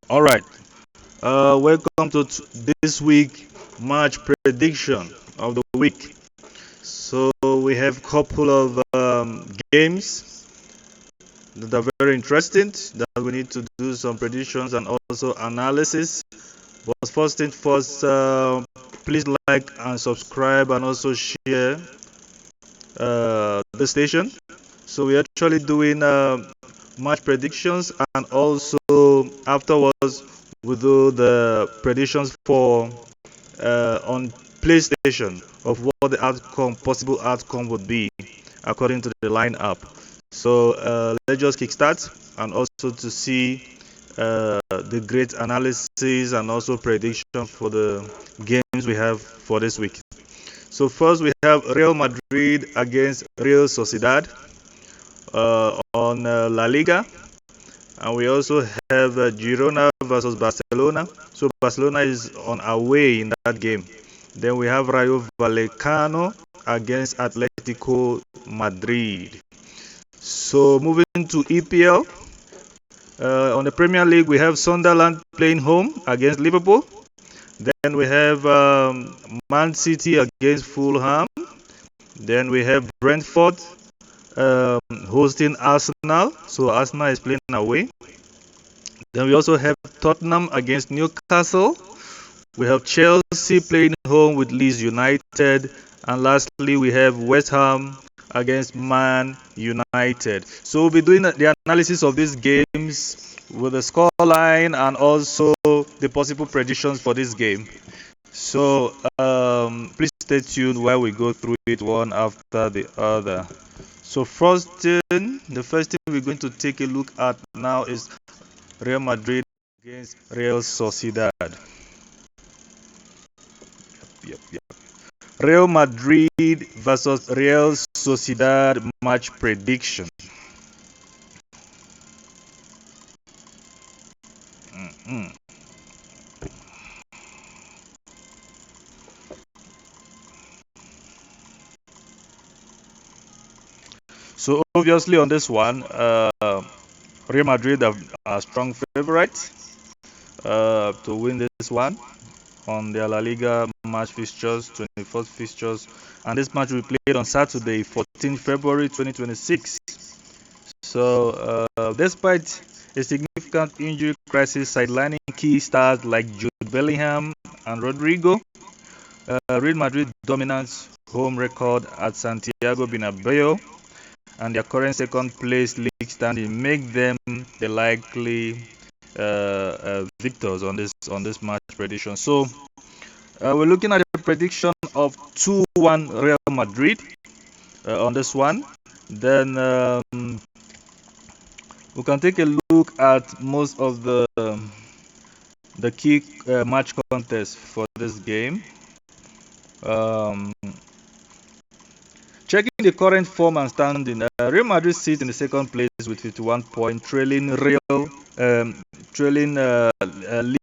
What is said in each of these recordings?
All right. Welcome to this week match prediction of the week. So we have a couple of games that are very interesting that we need to do some predictions and also analysis. But first thing first, please like and subscribe and also share the station. So we're actually doing match predictions and also afterwards we do the predictions for on PlayStation of what the possible outcome would be according to the lineup. So let's just kickstart and also to see the great analysis and also prediction for the games we have for this week. So first we have Real Madrid against Real Sociedad on La Liga, and we also have Girona versus Barcelona. So Barcelona is on away in that game. Then we have Rayo Vallecano against Atletico Madrid. So moving to EPL, on the Premier League we have Sunderland playing home against Liverpool. Then we have Man City against Fulham. Then we have Brentford hosting Arsenal. So Arsenal is playing away. Then we also have Tottenham against Newcastle. We have Chelsea playing home with Leeds United. And lastly, we have West Ham against Man United. So we'll be doing the analysis of these games with the scoreline and also the possible predictions for this game. So please stay tuned while we go through it one after the other. So the first thing we're going to take a look at now is Real Madrid against Real Sociedad. Yep. Real Madrid versus Real Sociedad match prediction. Mm-hmm. So obviously on this one, Real Madrid are strong favorites to win this one on their La Liga match fixtures, 21st fixtures, and this match will be played on Saturday, 14 February 2026. So, despite a significant injury crisis sidelining key stars like Jude Bellingham and Rodrigo, Real Madrid dominance home record at Santiago Bernabeu and their current second place league standing make them the likely victors on this match prediction. So we're looking at a prediction of 2-1 Real Madrid on this one. Then we can take a look at most of the key match contests for this game. Um, Checking the current form and standing, Real Madrid sits in the second place with 51 points, trailing league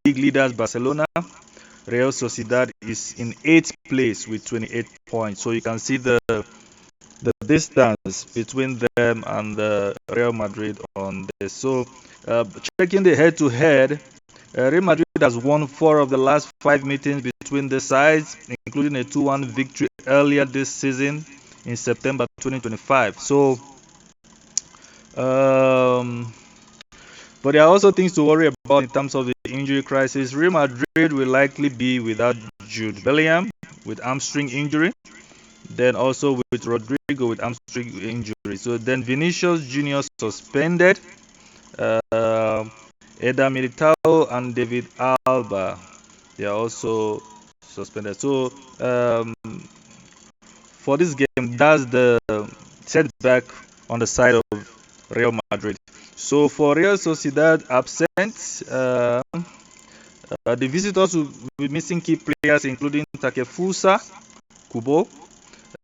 leaders Barcelona. Real Sociedad is in 8th place with 28 points. So you can see the distance between them and Real Madrid on this. So checking the head-to-head, Real Madrid has won 4 of the last 5 meetings between the sides, including a 2-1 victory earlier this season in September 2025. So, um, but there are also things to worry about in terms of the injury crisis. Real Madrid will likely be without Jude Bellingham with hamstring injury, then also with Rodrigo with hamstring injury. So then Vinicius Junior suspended, uh, Eder Militao and David Alba, they are also suspended. So for this game, that's the setback on the side of Real Madrid. So for Real Sociedad absent, the visitors will be missing key players including Takefusa Kubo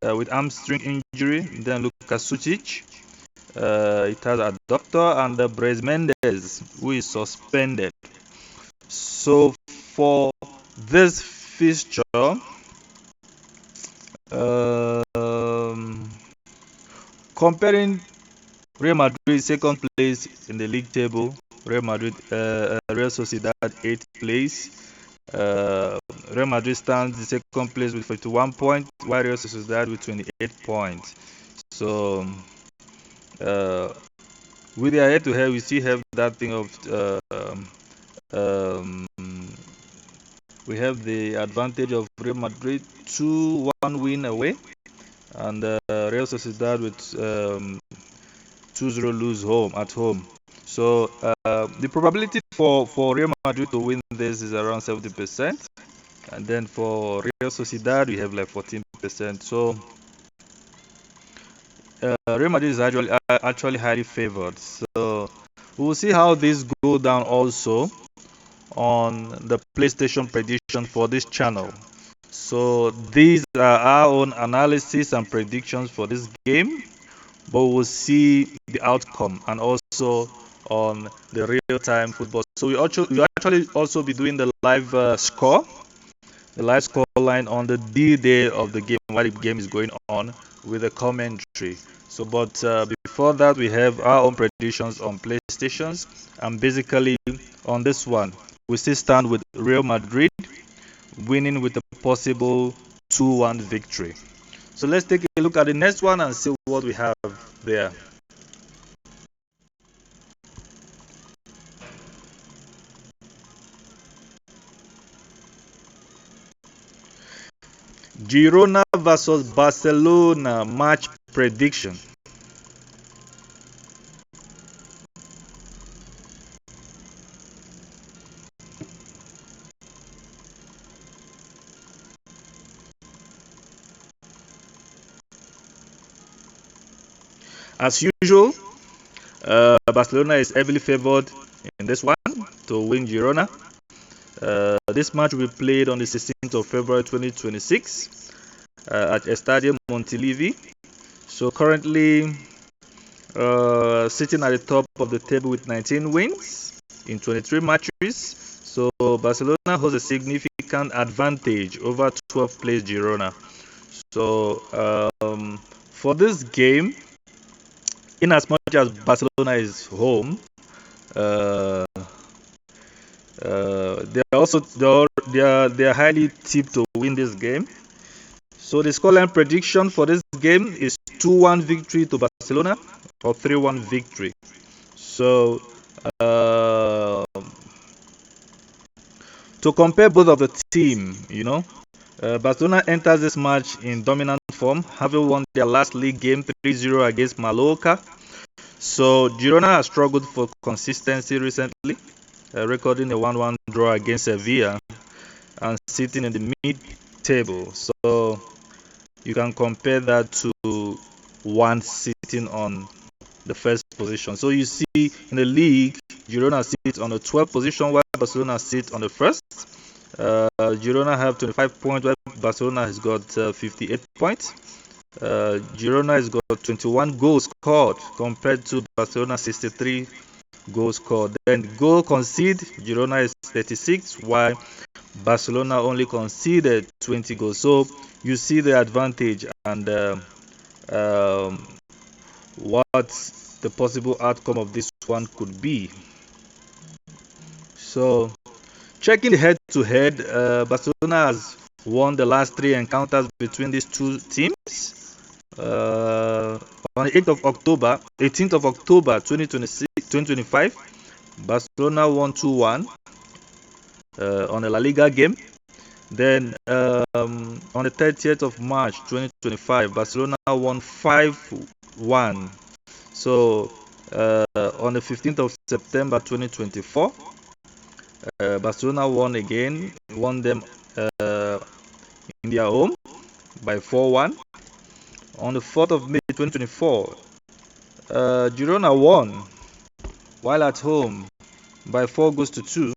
with hamstring injury, then Lucas Sucic, it has a doctor, and Brais Mendes who is suspended. So for this fixture, um, comparing Real Madrid second place in the league table. Real Sociedad eighth place. Uh, Real Madrid stands in second place with 51 points, while Real Sociedad with 28 points. So uh, with their head-to-head, we still have that thing of um, we have the advantage of Real Madrid 2-1 win away, and Real Sociedad with 2-0 lose home at home. So the probability for Real Madrid to win this is around 70%, and then for Real Sociedad we have like 14%. So Real Madrid is actually highly favored. So we'll see how this go down also on the PlayStation prediction for this channel. So these are our own analysis and predictions for this game, but we'll see the outcome and also on the real-time football. So we actually also be doing the live score line on the D-day of the game while the game is going on with a commentary. So, but before that, we have our own predictions on PlayStations, and basically on this one, we still stand with Real Madrid winning with a possible 2-1 victory. So let's take a look at the next one and see what we have there. Girona versus Barcelona match prediction. As usual, Barcelona is heavily favored in this one to win Girona. This match will be played on the 16th of February 2026 at Estadio Montilivi. So currently sitting at the top of the table with 19 wins in 23 matches. So Barcelona has a significant advantage over 12th place Girona. So for this game, in as much as Barcelona is home, uh, they're highly tipped to win this game. So the scoreline prediction for this game is 2-1 victory to Barcelona or 3-1 victory. So uh, to compare both of the team, Barcelona enters this match in dominant form, having won their last league game 3-0 against Mallorca. So Girona has struggled for consistency recently, recording a 1-1 draw against Sevilla and sitting in the mid-table. So you can compare that to one sitting on the first position. So you see in the league, Girona sits on the 12th position while Barcelona sits on the first. Girona have 25 points while Barcelona has got 58 points. Girona has got 21 goals scored compared to Barcelona 63 goals scored. Then goal conceded, Girona is 36 while Barcelona only conceded 20 goals. So you see the advantage and um, what the possible outcome of this one could be. So checking the head-to-head, Barcelona has won the last three encounters between these two teams. On the 18th of October 2025, Barcelona won 2-1 on a La Liga game. Then on the 30th of March 2025, Barcelona won 5-1. So on the 15th of September 2024, Barcelona won them in their home by 4-1. On the 4th of May 2024, Girona won while at home by 4 goals to 2.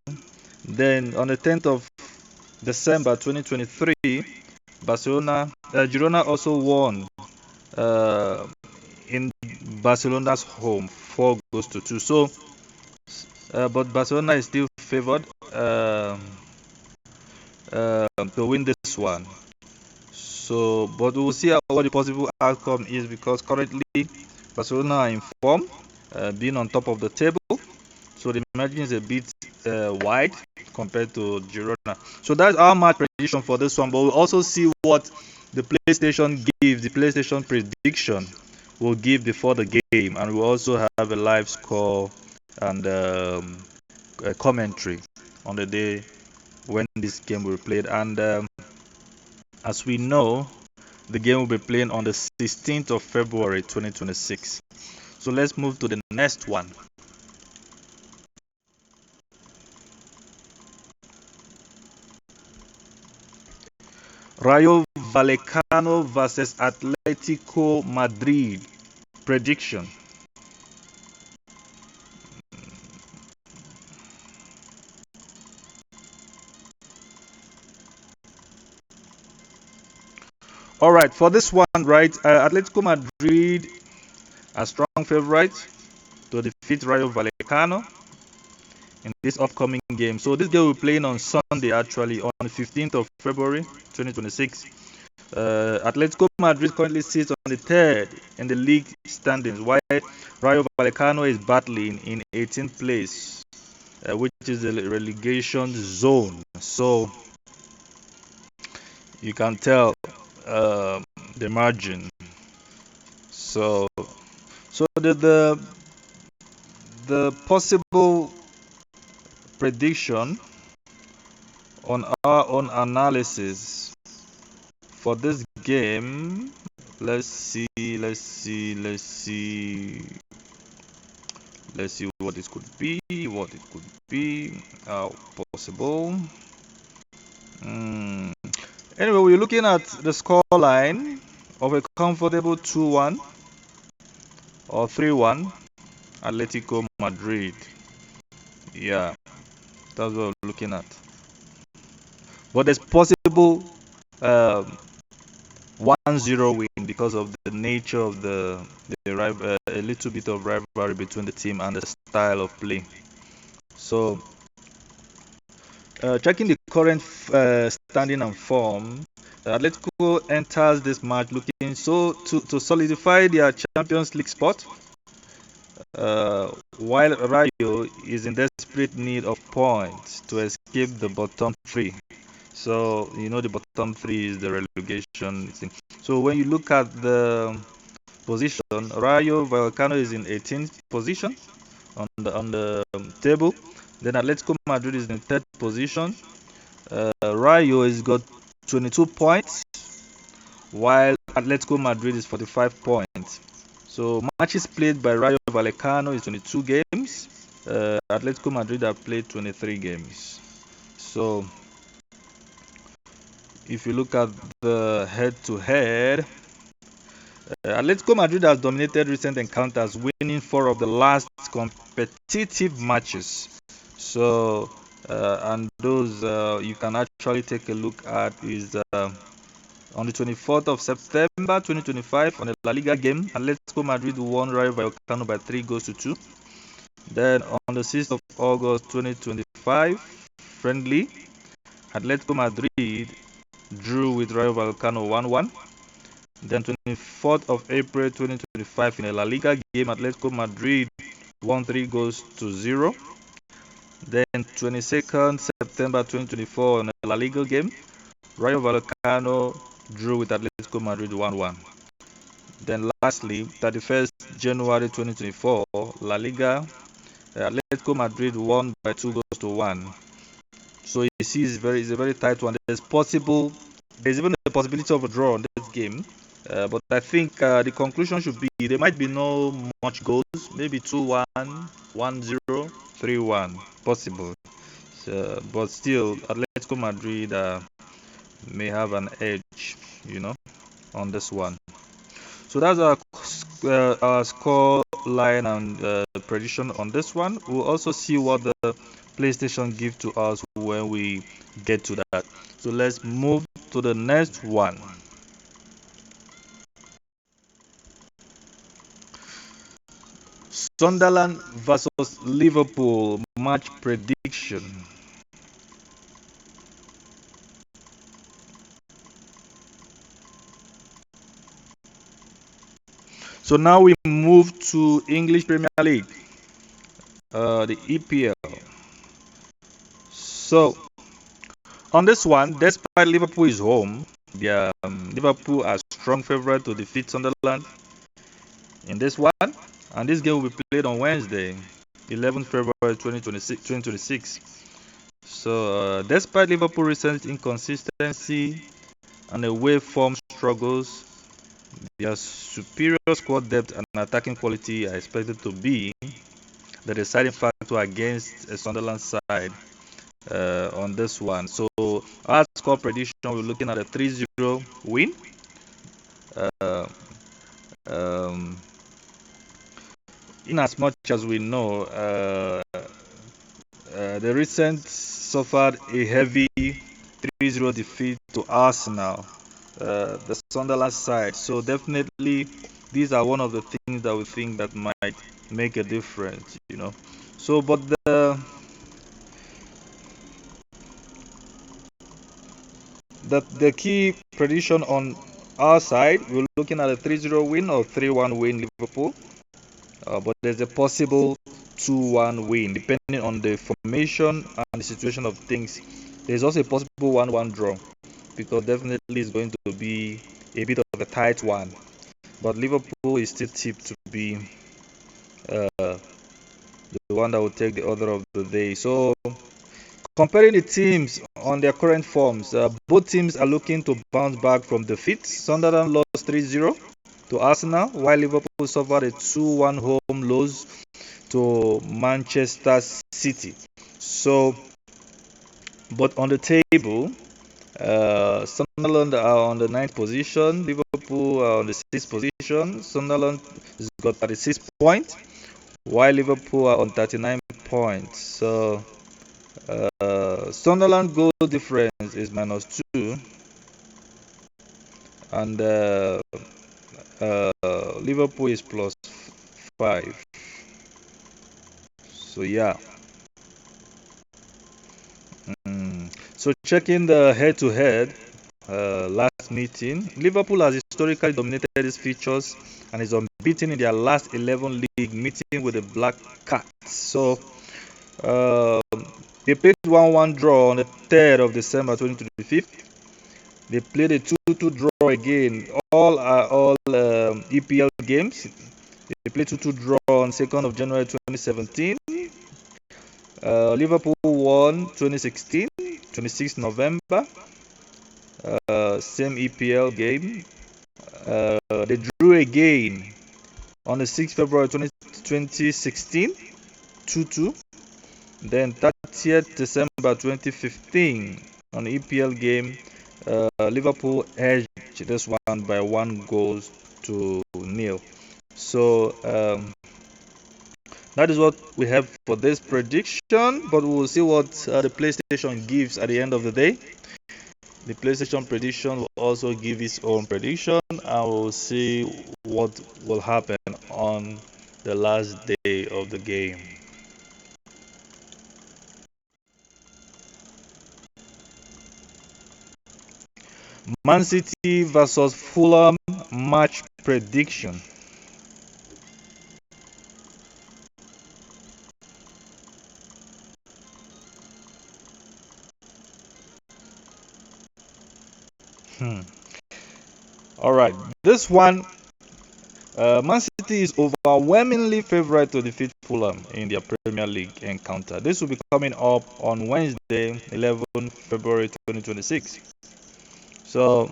Then on the 10th of December 2023, Girona also won in Barcelona's home 4 goals to 2. So, but Barcelona is still favored to win this one. So, but we'll see what the possible outcome is because currently Barcelona are in form, being on top of the table. So the margin is a bit wide compared to Girona. So that's our match prediction for this one. But we'll also see what the PlayStation gives, the PlayStation prediction will give before the game, and we'll also have a live score and a commentary on the day when this game will be played. And as we know, the game will be playing on the 16th of February 2026. So let's move to the next one. Rayo Vallecano versus Atletico Madrid. Prediction. All right, for this one, right, Atletico Madrid are strong favorites to defeat Rayo Vallecano in this upcoming game. So this game will be playing on Sunday, actually, on the 15th of February 2026. Atletico Madrid currently sits on the third in the league standings, while Rayo Vallecano is battling in 18th place, which is the relegation zone. So you can tell the margin. So, so the possible prediction on our own analysis for this game. Let's see, let's see what it could be, how possible. Mm. Anyway, we're looking at the score line of a comfortable 2-1 or 3-1 Atletico Madrid. Yeah, that's what we're looking at. But there's possible um, 1-0 win because of the nature of a little bit of rivalry between the team and the style of play. So, checking the current standing and form, Atletico enters this match looking so to solidify their Champions League spot, while Rayo is in desperate need of points to escape the bottom three. So you know the bottom three is the relegation thing. So when you look at the position, Rayo Vallecano is in 18th position on the table. Then Atletico Madrid is in third position. Rayo has got 22 points, while Atletico Madrid is 45 points. So matches played by Rayo Vallecano is 22 games. Atletico Madrid have played 23 games. So if you look at the head-to-head, Atletico Madrid has dominated recent encounters, winning 4 of the last competitive matches. So, and those you can actually take a look at is on the 24th of September 2025 on the La Liga game, Atletico Madrid won Rayo Vallecano by 3 goals to 2. Then on the 6th of August 2025, friendly, Atletico Madrid drew with Rayo Vallecano 1-1. Then 24th of April 2025 in a La Liga game, Atletico Madrid won 3 goals to 0. Then 22nd September 2024 in a La Liga game, Rayo Vallecano drew with Atletico Madrid 1-1. Then lastly, 31st January 2024, La Liga, Atletico Madrid won by 2 goals to 1. So you see, it's a very tight one. There's even a possibility of a draw on this game. But I think the conclusion should be there might be no much goals, maybe 2-1, 1-0, 3-1, possible. So, but still, Atletico Madrid may have an edge, you know, on this one. So that's our score line and prediction on this one. We'll also see what the PlayStation give to us when we get to that. So let's move to the next one. Sunderland versus Liverpool match prediction. So now we move to English Premier League, the EPL. So on this one, despite Liverpool is home, Liverpool are strong favorite to defeat Sunderland in this one, and this game will be played on Wednesday, 11th February 2026. So, despite Liverpool's recent inconsistency and away form struggles, their superior squad depth and attacking quality are expected to be the deciding factor against a Sunderland side on this one. So, our score prediction, we're looking at a 3-0 win. Uh, um, in as much as we know, the recent suffered a heavy 3-0 defeat to Arsenal, the Sunderland side. So definitely, these are one of the things that we think that might make a difference. So, but the key prediction on our side, we're looking at a 3-0 win or 3-1 win Liverpool. But there's a possible 2-1 win depending on the formation and the situation of things. There's also a possible 1-1 draw because definitely it's going to be a bit of a tight one. But Liverpool is still tipped to be the one that will take the order of the day. So comparing the teams on their current forms, both teams are looking to bounce back from defeat. Sunderland lost 3-0 to Arsenal, while Liverpool suffered a 2-1 home loss to Manchester City. So, but on the table, Sunderland are on the ninth position, Liverpool are on the sixth position. Sunderland has got 36 points, while Liverpool are on 39 points. So, Sunderland goal difference is -2, and Liverpool is +5. So, yeah. So checking the head-to-head last meeting, Liverpool has historically dominated these features and is unbeaten in their last 11 league meeting with the Black Cats. So uh, they played 1-1 draw on the 3rd of December 2025. They played a 2-2 draw again. All EPL games. They played 2-2 draw on 2nd of January 2017. Liverpool won 2016, 26 November, same EPL game. They drew again on the 6th February 2016, 2-2. Then 30th December 2015, on the EPL game, Liverpool edged this one by 1-0. So that is what we have for this prediction, but we'll see what the PlayStation gives at the end of the day. The PlayStation prediction will also give its own prediction, and we'll see what will happen on the last day of the game. Man City versus Fulham match prediction. All right, this one, Man City is overwhelmingly favorite to defeat Fulham in their Premier League encounter. This will be coming up on Wednesday, 11th February 2026. So,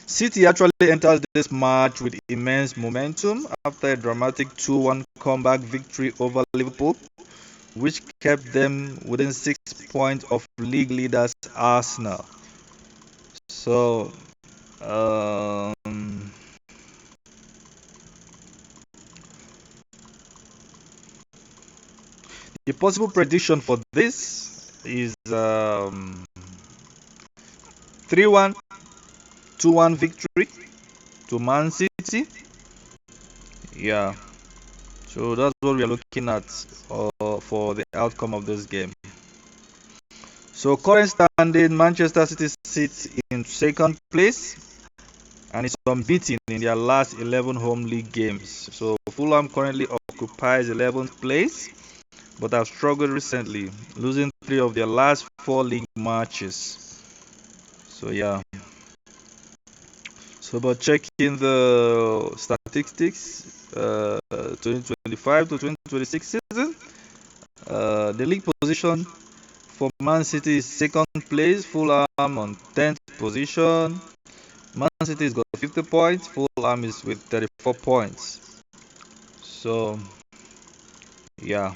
City actually enters this match with immense momentum after a dramatic 2-1 comeback victory over Liverpool, which kept them within 6 points of league leaders Arsenal. So, the possible prediction for this is 3-1, 2-1 victory to Man City. Yeah, so that's what we are looking at for the outcome of this game. So current standing, Manchester City sits in second place and is unbeaten in their last 11 home league games. So Fulham currently occupies 11th place, but have struggled recently, losing 3 of their last 4 league matches. So yeah. So about checking the statistics, 2025 to 2026 season, the league position for Man City is second place, Fulham on 10th position. Man City has got 50 points, Fulham is with 34 points. So yeah.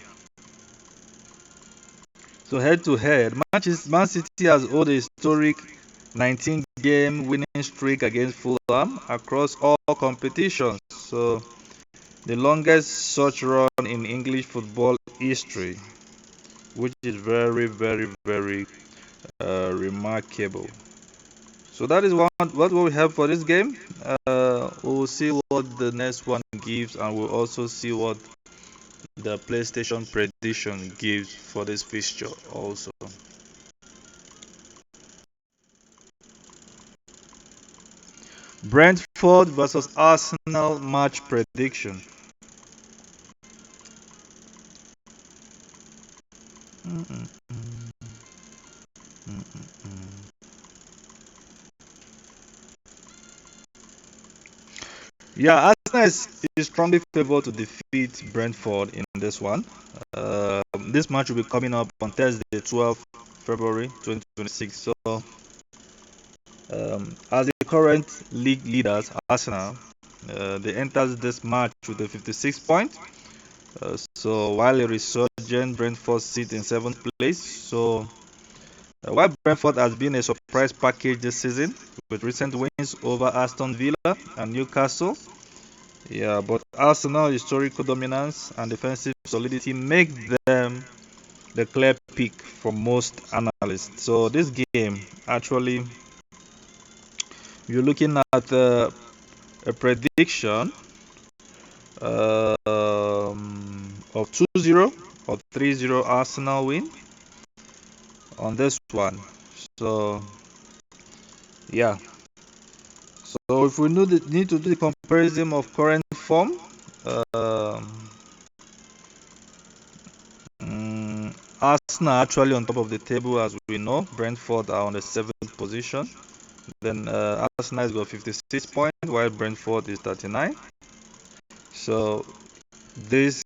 So head to head, Man City has hold a historic 19-game winning streak against Fulham across all competitions. So the longest such run in English football history, which is very, very, very remarkable. So that is what we have for this game. We'll see what the next one gives, and we'll also see what the PlayStation prediction gives for this fixture also. Brentford versus Arsenal match prediction. Mm-mm, mm-mm. Yeah, Arsenal is strongly favored to defeat Brentford in this one. This match will be coming up on Thursday, 12th February 2026. So, as the current league leaders, Arsenal, they enters this match with a 56 points. So, while a resurgent Brentford sit in 7th place. So, while Brentford has been a surprise package this season with recent wins over Aston Villa and Newcastle. Yeah, but Arsenal historical dominance and defensive solidity make them the clear pick for most analysts. So this game, actually, you're looking at a prediction of 2-0 or 3-0 Arsenal win on this one. So yeah. So if we need to do the comparison of current form, um, Arsenal are actually on top of the table as we know. Brentford are on the 7th position. Then Arsenal has got 56 points while Brentford is 39. So this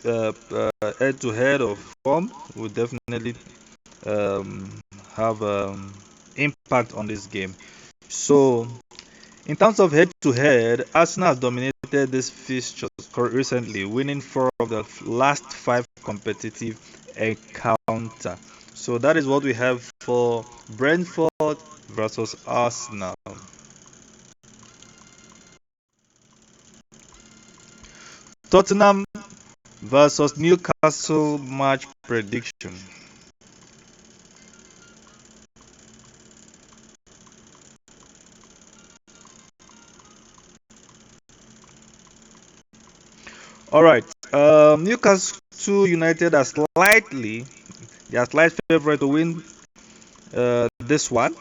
head-to-head of form will definitely um, have impact on this game. So in terms of head-to-head, Arsenal has dominated this fixture recently, winning 4 of the last 5 competitive encounter. So that is what we have for Brentford versus Arsenal. Tottenham versus Newcastle match prediction. All right. Newcastle United are they are slight favorite to win this one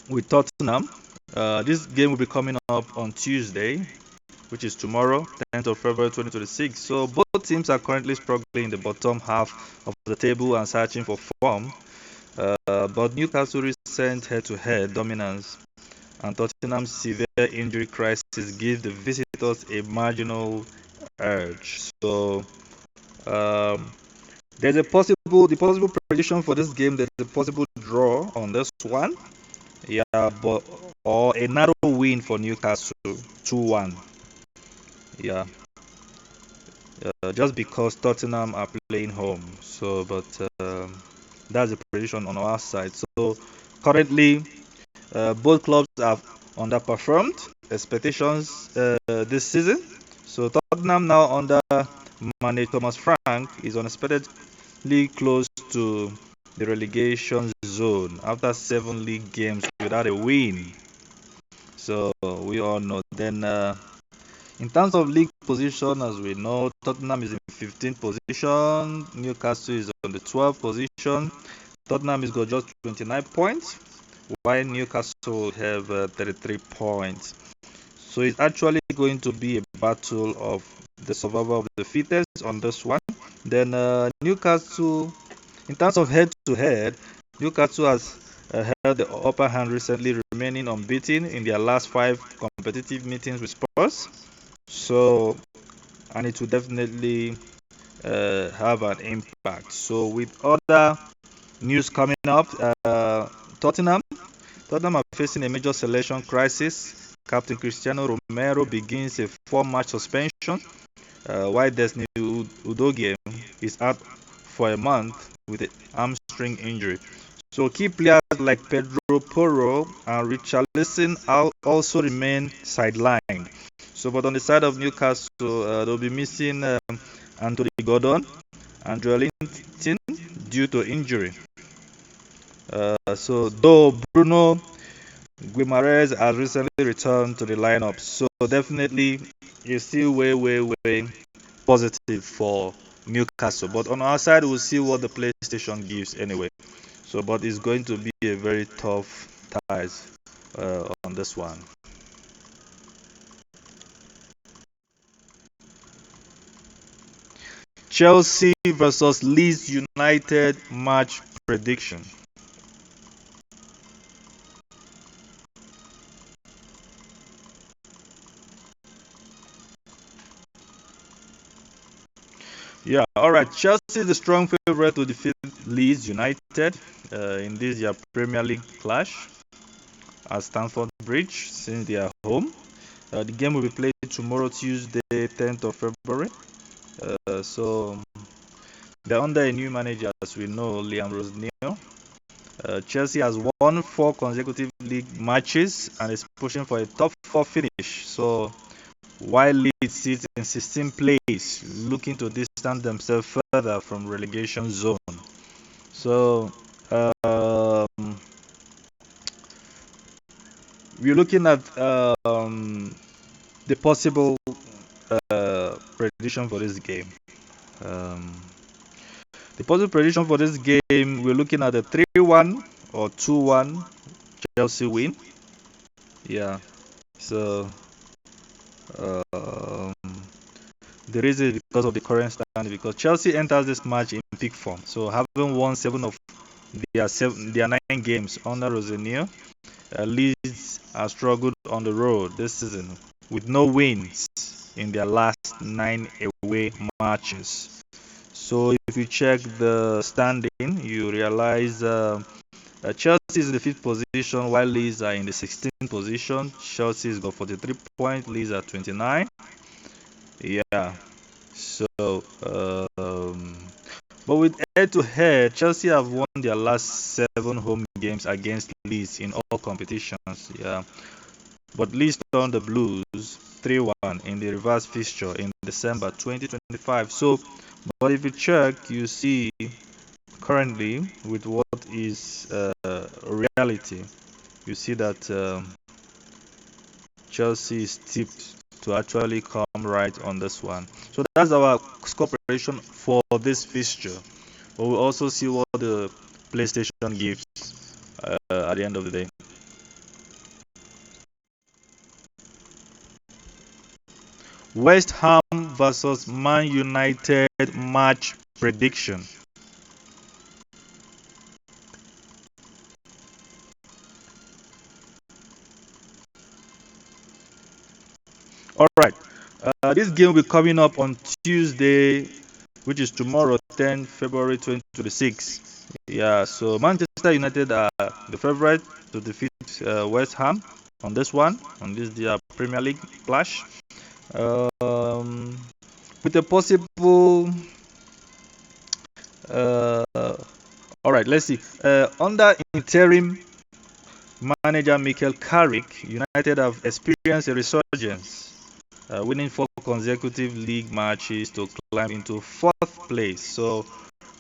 with Tottenham. This game will be coming up on Tuesday, which is tomorrow, 10th of February 2026. So both teams are currently struggling in the bottom half of the table and searching for form. But Newcastle recent head-to-head dominance and Tottenham's severe injury crisis give the visitors a marginal edge. So um, the possible prediction for this game. There's a possible draw on this one. Yeah, but or a narrow win for Newcastle, 2-1. Yeah, just because Tottenham are playing home. So, but that's the prediction on our side. So currently, both clubs have underperformed expectations this season. So Tottenham now under manager Thomas Frank is unexpectedly close to the relegation zone after 7 league games without a win. So we all know. Then in terms of league position, as we know, Tottenham is in 15th position. Newcastle is on the 12th position. Tottenham has got just 29 points, while Newcastle have 33 points. So it's actually going to be a battle of the survival of the fittest on this one. Then Newcastle, in terms of head-to-head, Newcastle has held the upper hand recently, remaining unbeaten in their last 5 competitive meetings with Spurs. So, and it will definitely have an impact. So, with other news coming up, Tottenham. Tottenham are facing a major selection crisis. Captain Cristiano Romero begins a 4-match suspension, while Desni Udogie is out for a month with an hamstring injury. So key players like Pedro Porro and Richarlison also remain sidelined. So, but on the side of Newcastle, they'll be missing Anthony Gordon and Joelinton due to injury. So, though Bruno Guimaraes has recently returned to the lineup, so definitely it's still way positive for Newcastle. But on our side, we'll see what the PlayStation gives anyway. So, but it's going to be a very tough ties on this one. Chelsea versus Leeds United match prediction. Yeah, all right. Chelsea is the strong favorite to defeat Leeds United in this year Premier League clash at Stamford Bridge since they are home. The game will be played tomorrow, Tuesday, 10th of February. So they're under a new manager, as we know, Liam Rosenior. Chelsea has won 4 consecutive league matches and is pushing for a top 4 finish. So while Leeds sits in 16th place, looking to distance themselves further from relegation zone. So we're looking at the possible prediction for this game. Um, the possible prediction for this game, we're looking at a 3-1 or 2-1 Chelsea win. Yeah. So um, the reason is because of the current standing, because Chelsea enters this match in peak form. So having won 7 of their 9 games under Rosenior, Leeds have struggled on the road this season with no wins in their last 9 away matches. So if you check the standing, you realize Chelsea is in the 5th position while Leeds are in the 16th position. Chelsea's got 43 points, Leeds are 29. Yeah. So, but with head-to-head, Chelsea have won their last 7 home games against Leeds in all competitions. Yeah. But Leeds turned the Blues 3-1 in the reverse fixture in December 2025. So, but if you check, you see currently with what is reality, you see that Chelsea is tipped to actually come right on this one. So that's our score prediction for this fixture. But we'll also see what the PlayStation gives at the end of the day. West Ham versus Man United match prediction. All right. This game will be coming up on Tuesday, which is tomorrow, 10 February 2026. Yeah, so Manchester United are the favorite to defeat West Ham on this one, on this their Premier League clash. Um, with a possible. Uh, all right, let's see. Under interim manager Mikel Carrick, United have experienced a resurgence, winning 4 consecutive league matches to climb into 4th place. So,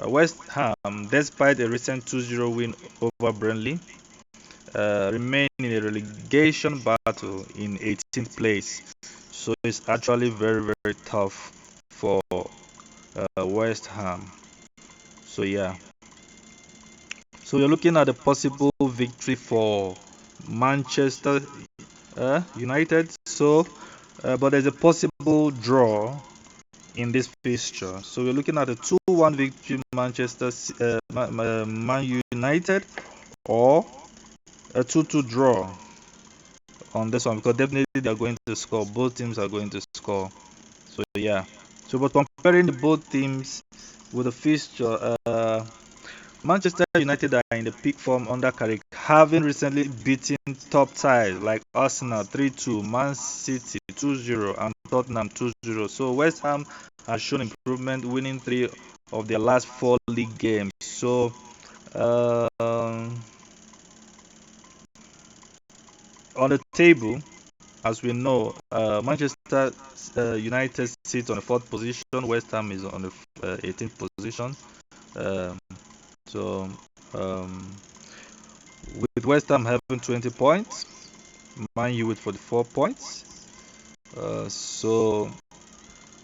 West Ham, despite a recent 2-0 win over Burnley, remain in a relegation battle in 18th place. So, it's actually very tough for West Ham. So, yeah. So you're looking at a possible victory for Manchester United. But there's a possible draw in this fixture. So we're looking at a 2-1 victory Man United, or a 2-2 draw on this one, because definitely they are going to score. Both teams are going to score. So yeah. So but comparing the both teams with the fixture, Manchester United are in the peak form under Carrick, having recently beaten top ties like Arsenal 3-2, Man City 2-0, and Tottenham 2-0. So West Ham has shown improvement, winning 3 of their last 4 league games. So on the table, as we know, Manchester United sits on the 4th position. West Ham is on the 18th position. Um, so um, with West Ham having 20 points, Man U with 44 points. So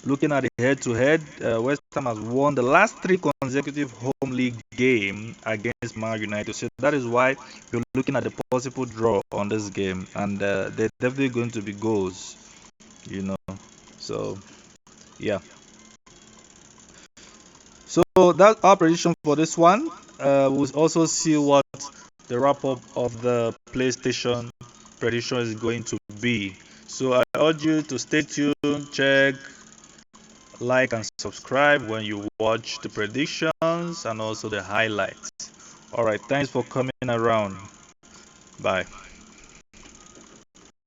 looking at the head-to-head, West Ham has won the last 3 consecutive home league game against Man United. So that is why you're looking at the possible draw on this game, and they're definitely going to be goals, you know. So yeah. So that's our prediction for this one. We'll also see what the wrap-up of the PlayStation prediction is going to be. So I urge you to stay tuned, check, like, and subscribe when you watch the predictions and also the highlights. All right, thanks for coming around. Bye.